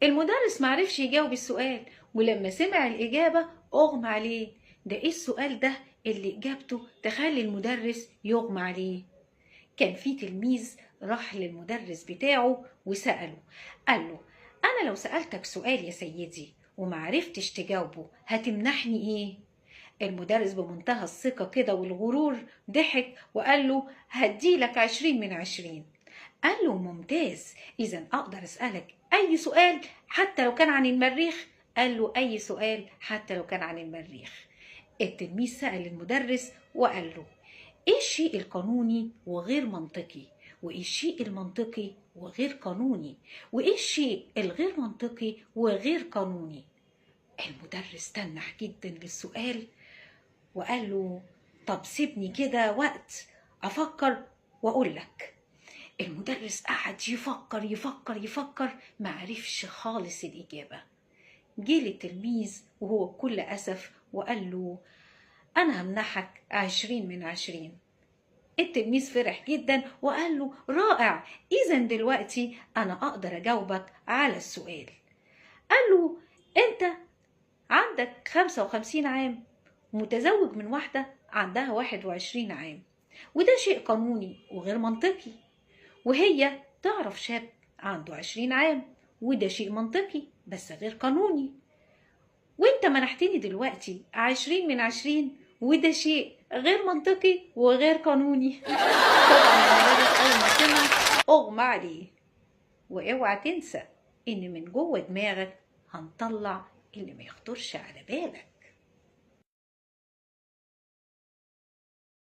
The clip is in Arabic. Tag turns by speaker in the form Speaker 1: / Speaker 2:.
Speaker 1: المدرس معرفش يجاوب السؤال، ولما سمع الإجابة أغمى عليه. ده إيه السؤال ده اللي إجابته تخلي المدرس يغمى عليه؟ كان في تلميذ راح للمدرس بتاعه وسأله، قال له: أنا لو سألتك سؤال يا سيدي ومعرفتش تجاوبه هتمنحني إيه؟ المدرس بمنتهى الثقة كده والغرور ضحك وقال له: هديلك 20 من 20. قال له: ممتاز، إذا أقدر أسألك أي سؤال حتى لو كان عن المريخ؟ قال له: أي سؤال حتى لو كان عن المريخ. التلميذ سأل المدرس وقال له: إيه الشيء القانوني وغير منطقي؟ وإيه الشيء المنطقي وغير قانوني؟ وإيه الشيء الغير منطقي وغير قانوني؟ المدرس تنح جدا للسؤال وقال له: طب سيبني كده وقت أفكر وأقول لك. المدرس قعد يفكر يفكر يفكر، معرفش خالص الإجابة. جه للتلميذ وهو بكل أسف وقال له: أنا همنحك 20 من 20. التلميذ فرح جدا وقال له: رائع، إذا دلوقتي أنا أقدر أجاوبك على السؤال. قال له: أنت عندك 55 عام، متزوج من واحدة عندها 21 عام، وده شيء قانوني وغير منطقي. وهي تعرف شاب عنده 20 عام، وده شيء منطقي بس غير قانوني. وانت منحتني دلوقتي 20 من 20، وده شيء غير منطقي وغير قانوني. طبعا المدرس اول ما سمع اغمى عليه. واوعى تنسى ان من جوه دماغك هنطلع اللي ما يخطرش على بالك.